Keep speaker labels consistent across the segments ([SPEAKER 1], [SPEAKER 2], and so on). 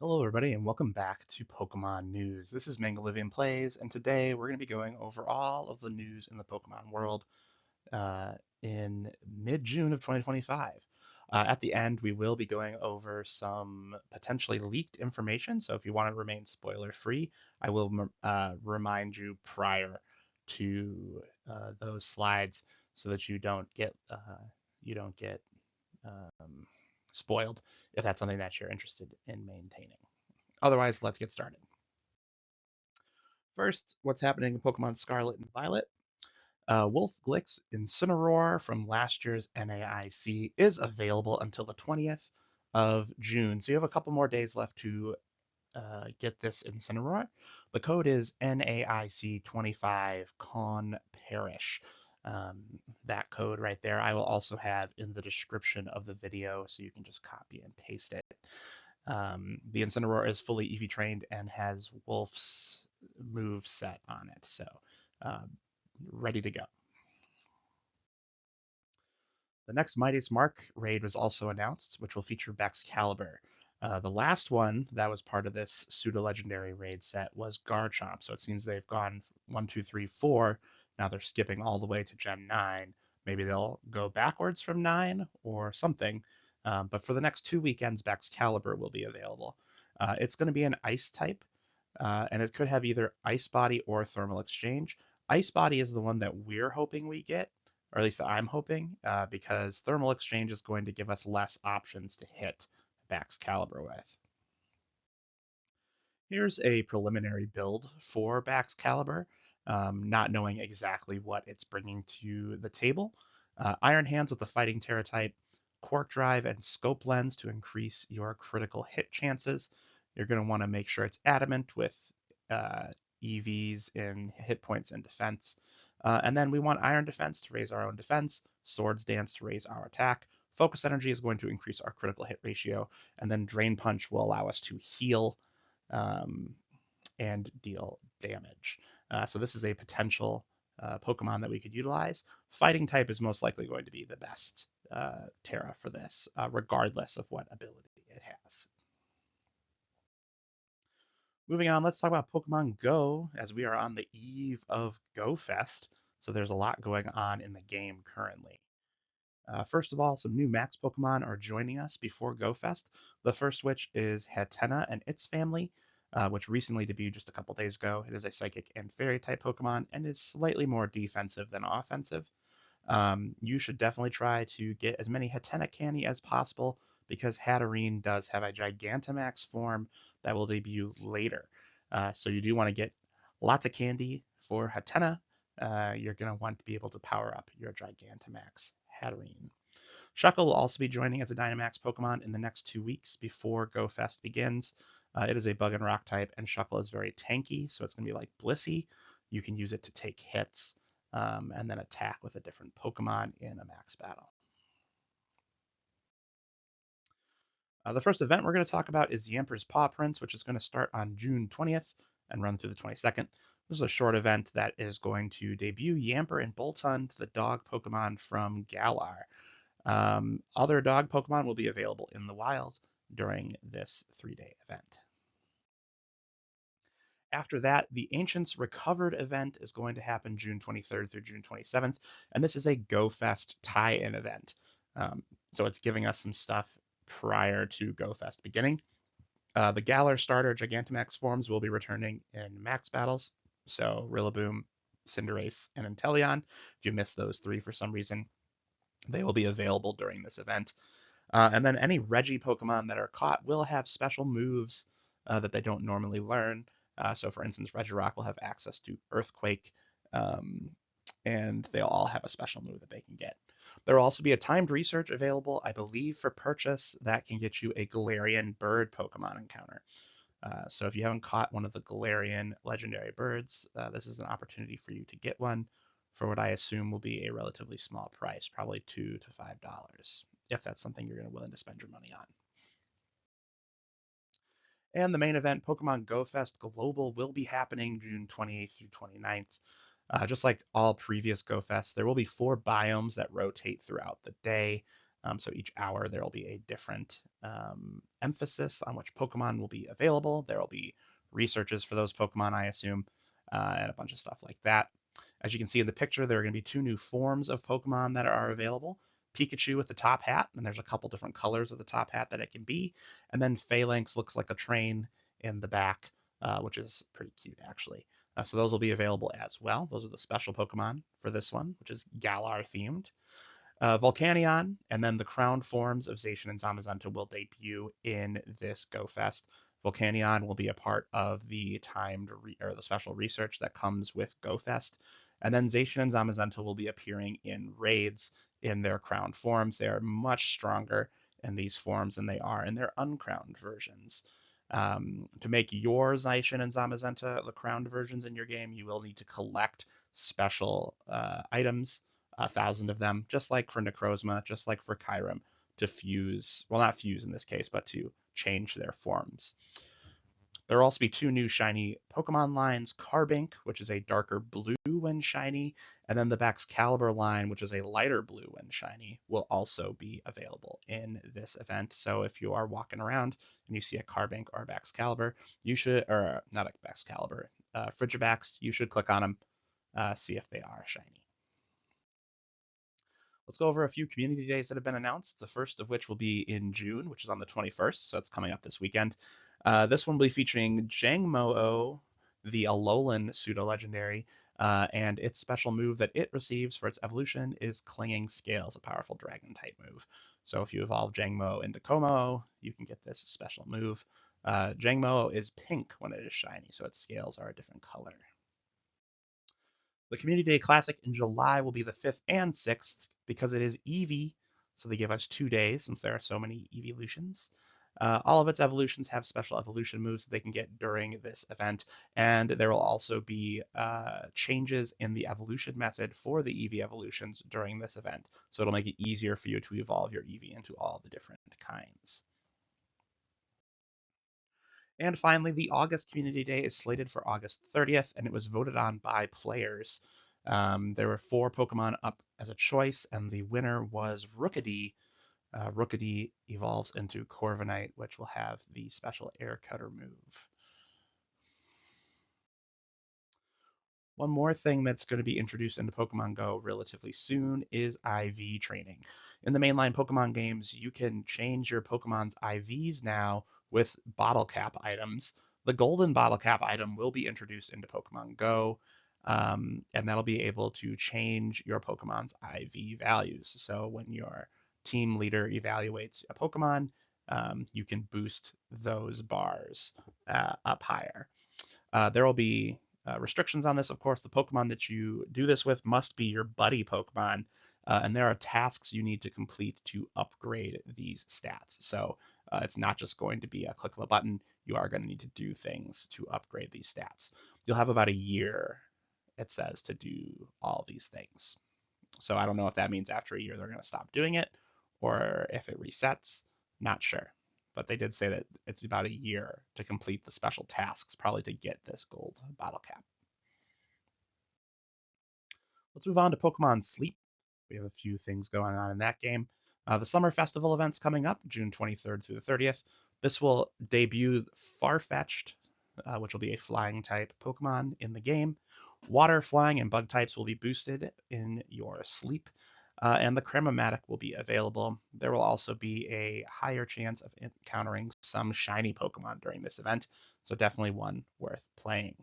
[SPEAKER 1] Hello, everybody, and welcome back to Pokemon News. This is Mangolivian Plays, and today we're going to be going over all of the news in the Pokemon world uh, in mid-June of 2025. At the end, we will be going over some potentially leaked information, so if you want to remain spoiler-free, I will remind you prior to those slides so that you don't get um, spoiled if that's something that you're interested in maintaining. Otherwise, let's get started. First, what's happening in Pokemon Scarlet and Violet? Wolf Glix Incineroar from last year's NAIC is available until the 20th of June. So you have a couple more days left to get this Incineroar. The code is NAIC25 Con Perish. Um, that code right there, I will also have in the description of the video, so you can just copy and paste it. The Incineroar is fully EV trained and has Wolf's move set on it, so uh, ready to go. The next Mightiest Mark raid was also announced, which will feature Baxcalibur. The last one that was part of this pseudo-legendary raid set was Garchomp, so it seems they've gone 1, 2, 3, 4. Now they're skipping all the way to Gen 9. Maybe they'll go backwards from 9 or something. But for the next 2 weekends, Baxcalibur will be available. It's going to be an Ice type, and it could have either Ice Body or Thermal Exchange. Ice Body is the one that we're hoping we get, or at least I'm hoping, because Thermal Exchange is going to give us less options to hit Baxcalibur with. Here's a preliminary build for Baxcalibur, not knowing exactly what it's bringing to the table. Iron Hands with the Fighting Terra type, Quark Drive, and Scope Lens to increase your critical hit chances. You're going to want to make sure it's adamant with uh, EVs in hit points and defense. And then we want Iron Defense to raise our own defense, Swords Dance to raise our attack. Focus Energy is going to increase our critical hit ratio, and then Drain Punch will allow us to heal um, and deal damage. So this is a potential Pokemon that we could utilize. Fighting type is most likely going to be the best Terra for this, regardless of what ability it has. Moving on, let's talk about Pokemon Go, as we are on the eve of Go Fest. So there's a lot going on in the game currently. First of all, some new Max Pokemon are joining us before Go Fest. The first which is Hatena and its family, which recently debuted just a couple days ago. It is a Psychic and Fairy type Pokemon and is slightly more defensive than offensive. You should definitely try to get as many Hatena candy as possible because Hatterene does have a Gigantamax form that will debut later. So you do want to get lots of candy for Hatena. You're going to want to be able to power up your Gigantamax Hatterene. Shuckle will also be joining as a Dynamax Pokemon in the next 2 weeks before Go Fest begins. It is a Bug and Rock type, and Shuckle is very tanky, so it's going to be like Blissey. You can use it to take hits and then attack with a different Pokemon in a max battle. The first event we're going to talk about is Yamper's Paw Prints, which is going to start on June 20th and run through the 22nd. This is a short event that is going to debut Yamper and Boltund, the dog Pokemon from Galar. Other dog Pokemon will be available in the wild during this 3-day event. After that, the Ancients Recovered event is going to happen June 23rd through June 27th, and this is a Go Fest tie-in event. So it's giving us some stuff prior to Go Fest beginning. The Galar starter Gigantamax forms will be returning in max battles, so Rillaboom, Cinderace, and Inteleon. If you missed those three for some reason, they will be available during this event. And then any Reggie Pokemon that are caught will have special moves that they don't normally learn. So, for instance, Regirock will have access to Earthquake, um, and they'll all have a special move that they can get. There will also be a timed research available, I believe, for purchase that can get you a Galarian bird Pokemon encounter. So if you haven't caught one of the Galarian legendary birds, this is an opportunity for you to get one for what I assume will be a relatively small price, probably $2 to $5, if that's something you're willing to spend your money on. And the main event, Pokemon Go Fest Global, will be happening June 28th through 29th. Just like all previous Go Fests, there will be 4 biomes that rotate throughout the day. So each hour there will be a different emphasis on which Pokemon will be available. There will be researches for those Pokemon, I assume, and a bunch of stuff like that. As you can see in the picture, there are going to be two new forms of Pokemon that are available. Pikachu with the top hat, and there's a couple different colors of the top hat that it can be. And then Phalanx looks like a train in the back, which is pretty cute, actually. So those will be available as well. Those are the special Pokemon for this one, which is Galar themed. Volcanion, and then the crowned forms of Zacian and Zamazenta will debut in this Go Fest. Volcanion will be a part of the or the special research that comes with Go Fest, and then Zacian and Zamazenta will be appearing in raids in their crowned forms. They are much stronger in these forms than they are in their uncrowned versions. To make your Zacian and Zamazenta the crowned versions in your game, you will need to collect special items, 1,000 of them, just like for Necrozma, just like for Kyurem, to fuse, well, not fuse in this case, but to change their forms. There will also be two new shiny Pokemon lines, Carbink, which is a darker blue when shiny, and then the Baxcalibur line, which is a lighter blue when shiny, will also be available in this event. So if you are walking around and you see a Carbink or a Baxcalibur, you should, or not a Baxcalibur, Frigibax, you should click on them, see if they are shiny. Let's go over a few community days that have been announced. The first of which will be in June, which is on the 21st, so it's coming up this weekend. This one will be featuring Jangmo-O, the Alolan pseudo-legendary, and its special move that it receives for its evolution is Clinging Scales, a powerful dragon-type move. So if you evolve Jangmo into Como, you can get this special move. Jangmo is pink when it is shiny, so its scales are a different color. The Community Day Classic in July will be the 5th and 6th because it is Eevee, so they give us 2 days since there are so many evolutions. All of its evolutions have special evolution moves that they can get during this event, and there will also be changes in the evolution method for the Eevee evolutions during this event, so it'll make it easier for you to evolve your Eevee into all the different kinds. And finally, the August Community Day is slated for August 30th, and it was voted on by players. There were 4 Pokemon up as a choice, and the winner was Rookidee. Rookidee evolves into Corviknight, which will have the special Air Cutter move. One more thing that's going to be introduced into Pokemon Go relatively soon is IV training. In the mainline Pokemon games, you can change your Pokemon's IVs now with bottle cap items. The golden bottle cap item will be introduced into Pokemon Go, and that'll be able to change your Pokemon's IV values. So when your team leader evaluates a Pokemon, you can boost those bars up higher. There will be restrictions on this. Of course, the Pokemon that you do this with must be your buddy Pokemon, and there are tasks you need to complete to upgrade these stats. So it's not just going to be a click of a button. You are going to need to do things to upgrade these stats. You'll have about a year, it says, to do all these things. So I don't know if that means after a year they're going to stop doing it or if it resets. Not sure. But they did say that it's about a year to complete the special tasks, probably to get this gold bottle cap. Let's move on to Pokemon Sleep. We have a few things going on in that game. The Summer Festival event's coming up, June 23rd through the 30th. This will debut Farfetch'd, which will be a flying type Pokemon in the game. Water, flying, and bug types will be boosted in your sleep, and the Cramomatic will be available. There will also be a higher chance of encountering some shiny Pokemon during this event, so definitely one worth playing.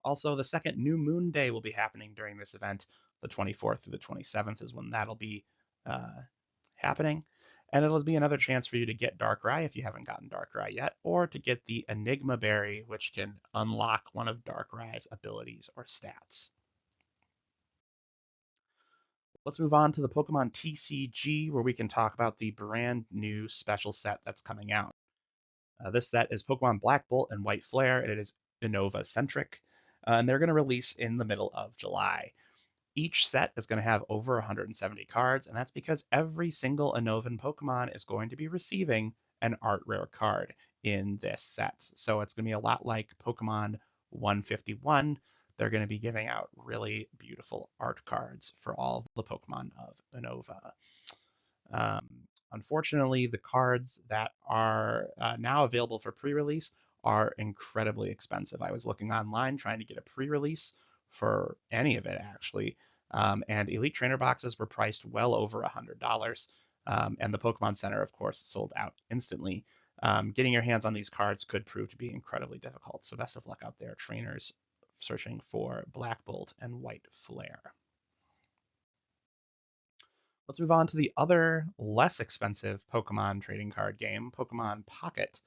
[SPEAKER 1] Also, the second New Moon Day will be happening during this event. The 24th through the 27th is when that'll be happening. And it'll be another chance for you to get Darkrai if you haven't gotten Darkrai yet, or to get the Enigma Berry, which can unlock one of Darkrai's abilities or stats. Let's move on to the Pokemon TCG, where we can talk about the brand new special set that's coming out. This set is Pokemon Black Bolt and White Flare, and it is Unova centric. And they're going to release in the middle of July. Each set is going to have over 170 cards, and that's because every single Unnovan Pokemon is going to be receiving an art rare card in this set. So it's going to be a lot like Pokemon 151. They're going to be giving out really beautiful art cards for all the Pokemon of Unova. Um, Unfortunately, the cards that are now available for pre-release are incredibly expensive. I was looking online trying to get a pre-release for any of it actually, and Elite Trainer boxes were priced well over $100. And the Pokemon Center, of course, sold out instantly. Getting your hands on these cards could prove to be incredibly difficult. So best of luck out there, trainers searching for Black Bolt and White Flare. Let's move on to the other less expensive Pokemon trading card game, Pokemon Pocket.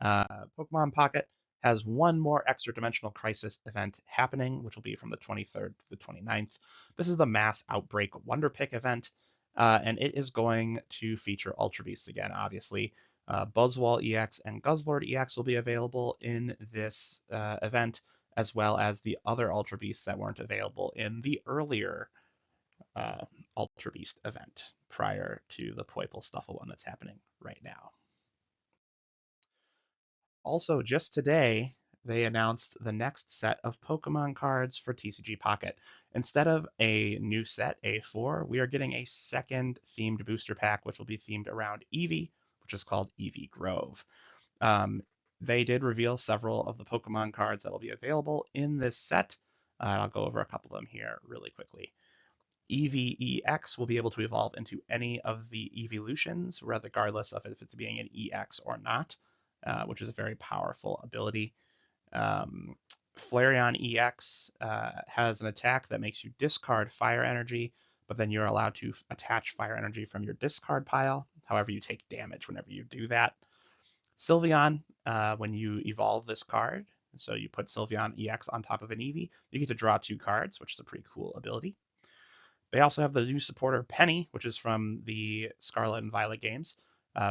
[SPEAKER 1] Pokemon Pocket has one more extra dimensional crisis event happening, which will be from the 23rd to the 29th. This is the Mass Outbreak Wonder Pick event, and it is going to feature Ultra Beasts again, obviously. Buzzwole EX and Guzzlord EX will be available in this event, as well as the other Ultra Beasts that weren't available in the earlier uh, Ultra Beast event prior to the Poiple Stuffle one that's happening right now. Also, just today, they announced the next set of Pokemon cards for TCG Pocket. Instead of a new set, A4, we are getting a second themed booster pack, which will be themed around Eevee, which is called Eevee Grove. Um, they did reveal several of the Pokemon cards that will be available in this set. I'll go over a couple of them here really quickly. EVEX will be able to evolve into any of the evolutions, regardless of if it's being an EX or not, which is a very powerful ability. Um, Flareon EX has an attack that makes you discard fire energy, but then you're allowed to attach fire energy from your discard pile. However, you take damage whenever you do that. Sylveon, when you evolve this card, so you put Sylveon EX on top of an Eevee, you get to draw 2 cards, which is a pretty cool ability. They also have the new supporter Penny, which is from the Scarlet and Violet games.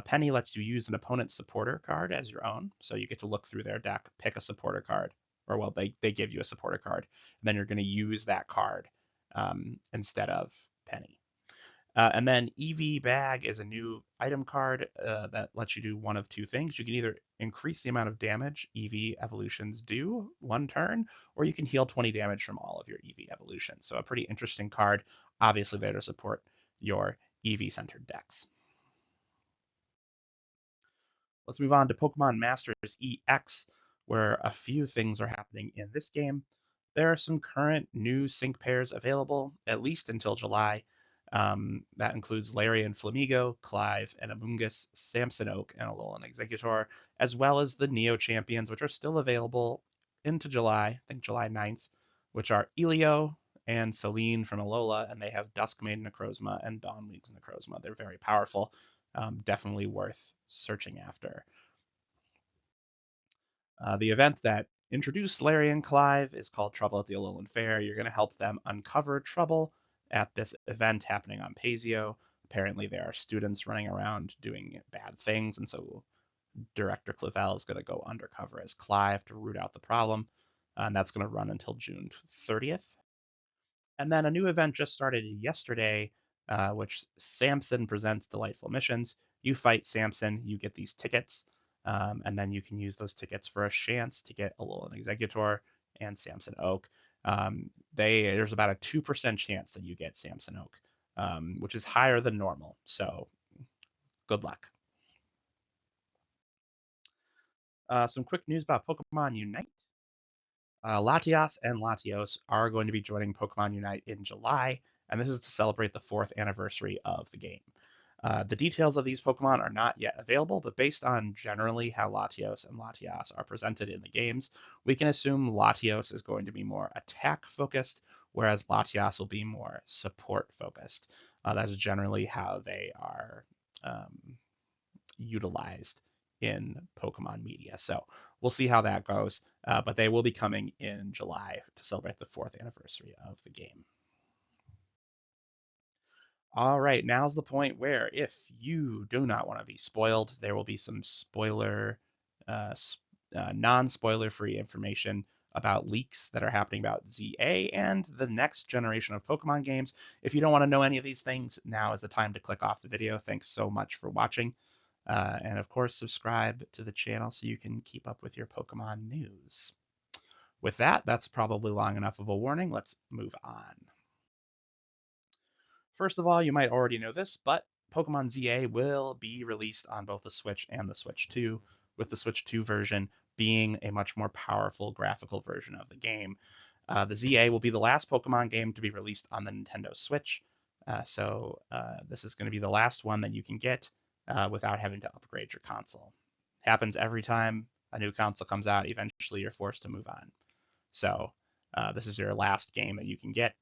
[SPEAKER 1] Penny lets you use an opponent's supporter card as your own, so you get to look through their deck, pick a supporter card, or well, they give you a supporter card, and then you're going to use that card instead of Penny. And then EV Bag is a new item card that lets you do one of two things. You can either increase the amount of damage EV evolutions do 1 turn, or you can heal 20 damage from all of your EV evolutions. So a pretty interesting card, obviously there to support your EV centered decks. Let's move on to Pokemon Masters EX, where a few things are happening in this game. There are some current new sync pairs available, at least until July. That includes Larian Flamigo, Clive, and Amoonguss, Samson Oak, and Alolan Exeggutor, as well as the Neo Champions, which are still available into July, I think July 9th, which are Elio and Celine from Alola, and they have Duskmane Necrozma and Dawnwings Necrozma. They're very powerful, definitely worth searching after. The event that introduced Larry and Clive is called Trouble at the Alolan Fair. You're going to help them uncover trouble at this event happening on Pazeo. Apparently, there are students running around doing bad things, and so Director Clavel is going to go undercover as Clive to root out the problem. And that's going to run until June 30th. And then a new event just started yesterday, which Samson presents Delightful Missions. You fight Samson, you get these tickets, and then you can use those tickets for a chance to get Alolan Exeggutor and Samson Oak. There's about a 2% chance that you get Samson Oak, which is higher than normal. So good luck. Some quick news about Pokemon Unite. Latias and Latios are going to be joining Pokemon Unite in July, and this is to celebrate the 4th anniversary of the game. The details of these Pokemon are not yet available, but based on generally how Latios and Latias are presented in the games, we can assume Latios is going to be more attack focused, whereas Latias will be more support focused. That's generally how they are utilized in Pokemon media. So we'll see how that goes, but they will be coming in July to celebrate the 4th anniversary of the game. All right, now's the point where if you do not want to be spoiled, there will be some uh, non-spoiler free information about leaks that are happening about ZA and the next generation of Pokemon games. If you don't want to know any of these things, now is the time to click off the video. Thanks so much for watching. And of course, subscribe to the channel so you can keep up with your Pokemon news. With that, that's probably long enough of a warning. Let's move on. First of all, you might already know this, but Pokemon ZA will be released on both the Switch and the Switch 2, with the Switch 2 version being a much more powerful graphical version of the game. The ZA will be the last Pokemon game to be released on the Nintendo Switch, this is going to be the last one that you can get without having to upgrade your console. Happens every time a new console comes out. Eventually, you're forced to move on. So this is your last game that you can get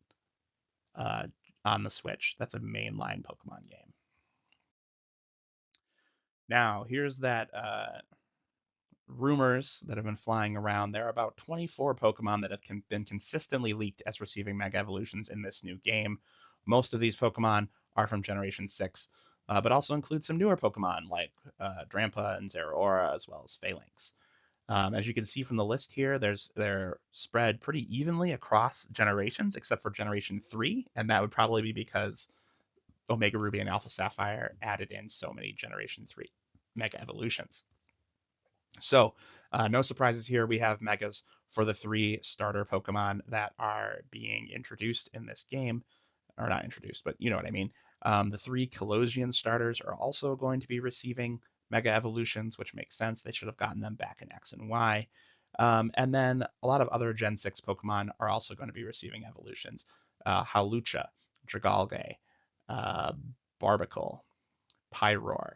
[SPEAKER 1] uh, on the Switch. That's a mainline Pokemon game. Now, here's that rumors that have been flying around. There are about 24 Pokemon that have been consistently leaked as receiving Mega Evolutions in this new game. Most of these Pokemon are from Generation 6, but also include some newer Pokemon like Drampa and Zeraora, as well as Phalanx. As you can see from the list here, they're spread pretty evenly across generations, except for Generation 3, and that would probably be because Omega Ruby and Alpha Sapphire added in so many Generation 3 Mega Evolutions. So, no surprises here. We have Megas for the 3 starter Pokemon that are being introduced in this game. Or not introduced, but you know what I mean. The 3 Colosian starters are also going to be receiving Mega Evolutions, which makes sense. They should have gotten them back in X and Y. And then a lot of other Gen 6 Pokemon are also going to be receiving evolutions. Hawlucha, Dragalge, uh, Barbicle, Pyroar.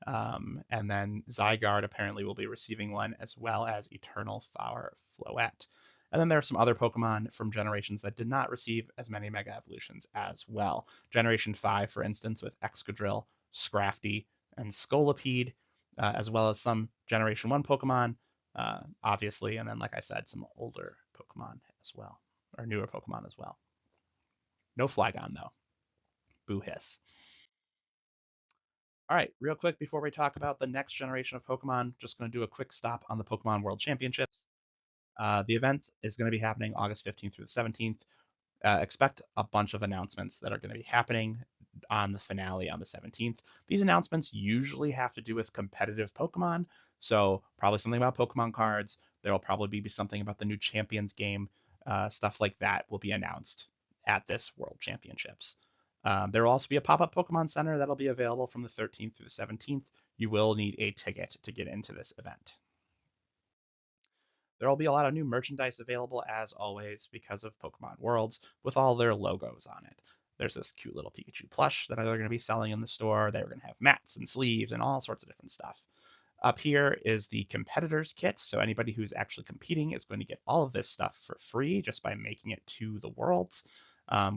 [SPEAKER 1] And then Zygarde apparently will be receiving one, as well as Eternal Floette. And then there are some other Pokemon from generations that did not receive as many Mega Evolutions as well. Generation 5, for instance, with Excadrill, Scrafty, and Scolipede, as well as some Generation 1 Pokemon, obviously, and then, like I said, some older Pokemon as well, or newer Pokemon as well. No Flygon, though. Boo hiss. All right, real quick before we talk about the next generation of Pokemon, just going to do a quick stop on the Pokemon World Championships. The event is going to be happening August 15th through the 17th. Expect a bunch of announcements that are going to be happening on the finale on the 17th. These announcements usually have to do with competitive Pokemon, so probably something about Pokemon cards. There will probably be something about the new Champions game. Stuff like that will be announced at this World Championships. There will also be a pop-up Pokemon Center that'll be available from the 13th through the 17th. You will need a ticket to get into this event. There will be a lot of new merchandise available, as always, because of Pokemon Worlds, with all their logos on it. There's this cute little Pikachu plush that they're going to be selling in the store. They're going to have mats and sleeves and all sorts of different stuff. Up here is the competitors kit. So anybody who's actually competing is going to get all of this stuff for free just by making it to the Worlds.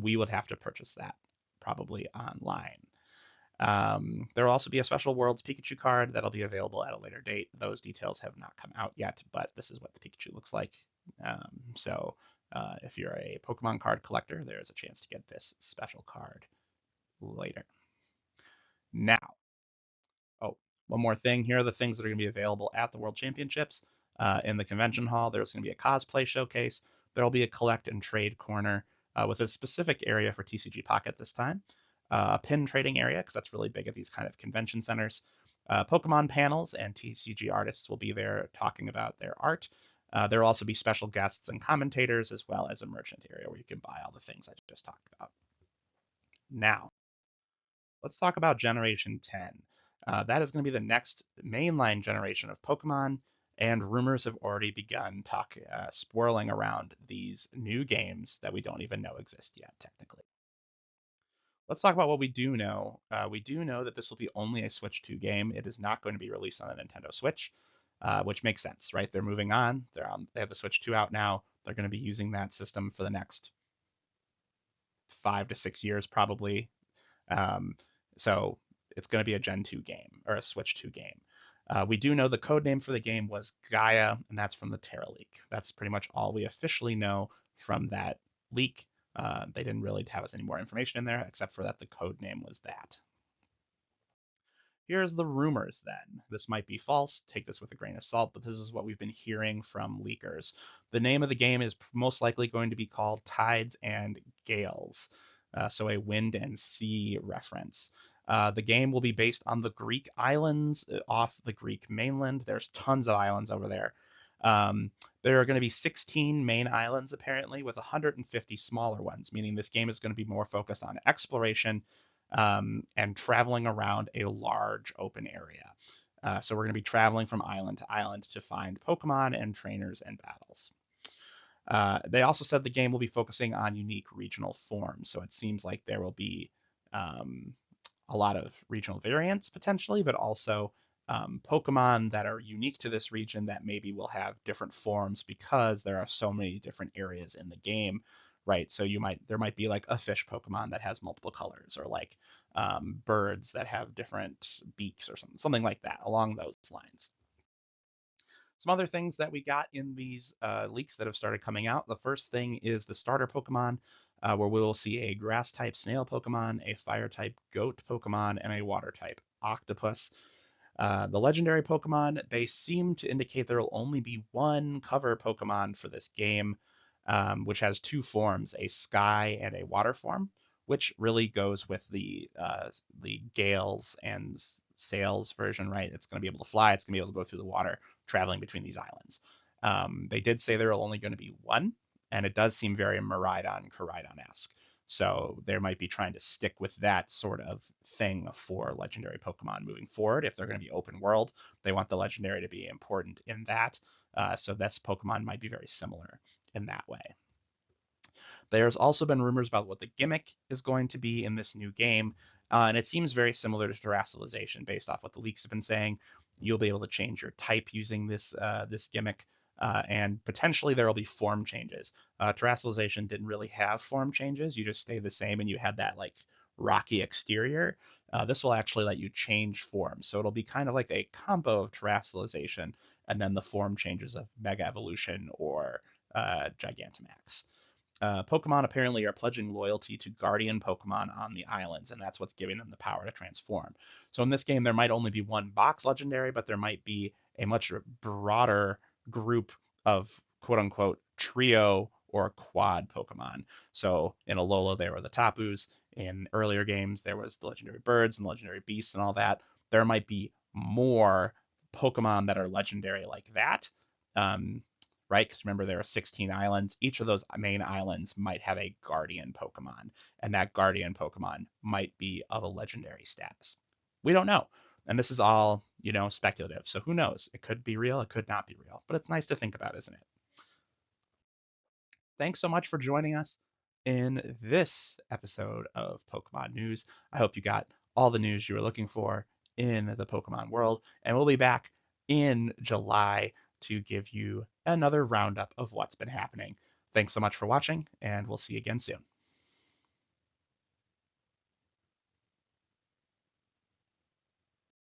[SPEAKER 1] We would have to purchase that probably online. There will also be a special Worlds Pikachu card that'll be available at a later date. Those details have not come out yet, but this is what the Pikachu looks like. If you're a Pokemon card collector, there is a chance to get this special card later. Now, one more thing. Here are the things that are going to be available at the World Championships. In the convention hall, there's going to be a cosplay showcase. There will be a collect and trade corner with a specific area for TCG Pocket this time. A pin trading area, because that's really big at these kind of convention centers. Pokemon panels and TCG artists will be there talking about their art. There will also be special guests and commentators, as well as a merchant area where you can buy all the things I just talked about. Now, let's talk about Generation 10. That is going to be the next mainline generation of Pokemon, and rumors have already begun swirling around these new games that we don't even know exist yet, technically. Let's talk about what we do know. We do know that this will be only a Switch 2 game. It is not going to be released on the Nintendo Switch, which makes sense, right? They're moving on. They have the Switch 2 out now. They're going to be using that system for the next 5 to 6 years, probably. So it's going to be a Gen 2 game or a Switch 2 game. We do know the code name for the game was Gaia, and that's from the Terra leak. That's pretty much all we officially know from that leak. They didn't really have us any more information in there, except for that the code name was that. Here's the rumors then. This might be false. Take this with a grain of salt, but this is what we've been hearing from leakers. The name of the game is most likely going to be called Tides and Gales, so a wind and sea reference. The game will be based on the Greek islands off the Greek mainland. There's tons of islands over there. There are going to be 16 main islands, apparently, with 150 smaller ones, meaning this game is going to be more focused on exploration and traveling around a large open area. So we're going to be traveling from island to island to find Pokemon and trainers and battles. They also said the game will be focusing on unique regional forms, so it seems like there will be um, a lot of regional variants potentially, but also Pokemon that are unique to this region that maybe will have different forms because there are so many different areas in the game, right? So there might be like a fish Pokemon that has multiple colors, or like birds that have different beaks, or something like that along those lines. Some other things that we got in these leaks that have started coming out. The first thing is the starter Pokemon, where we will see a grass type snail Pokemon, a fire type goat Pokemon, and a water type octopus. The legendary Pokemon, they seem to indicate there will only be one cover Pokemon for this game, which has two forms, a sky and a water form, which really goes with the Gales and Sails version, right? It's going to be able to fly. It's going to be able to go through the water, traveling between these islands. They did say there will only going to be one, and it does seem very Miraidon, Koraidon-esque. So they might be trying to stick with that sort of thing for legendary Pokemon moving forward. If they're going to be open world, they want the legendary to be important in that. So this Pokemon might be very similar in that way. There's also been rumors about what the gimmick is going to be in this new game, and it seems very similar to terrestrialization based off what the leaks have been saying. You'll be able to change your type using this gimmick, and potentially there will be form changes. Terrestrialization didn't really have form changes; you just stay the same, and you had that like rocky exterior. This will actually let you change form, so it'll be kind of like a combo of terrestrialization and then the form changes of Mega Evolution or Gigantamax. Pokemon apparently are pledging loyalty to guardian Pokemon on the islands, and that's what's giving them the power to transform. So in this game, there might only be one box legendary, but there might be a much broader group of quote unquote trio or quad Pokemon. So in Alola, there were the Tapus. In earlier games, there was the legendary birds and the legendary beasts and all that. There might be more Pokemon that are legendary like that. Um, right? Because remember, there are 16 islands. Each of those main islands might have a guardian Pokemon, and that guardian Pokemon might be of a legendary status. We don't know. And this is all, speculative. So who knows? It could be real, it could not be real. But it's nice to think about, isn't it? Thanks so much for joining us in this episode of Pokemon News. I hope you got all the news you were looking for in the Pokemon world, and we'll be back in July to give you another roundup of what's been happening. Thanks so much for watching, and we'll see you again soon.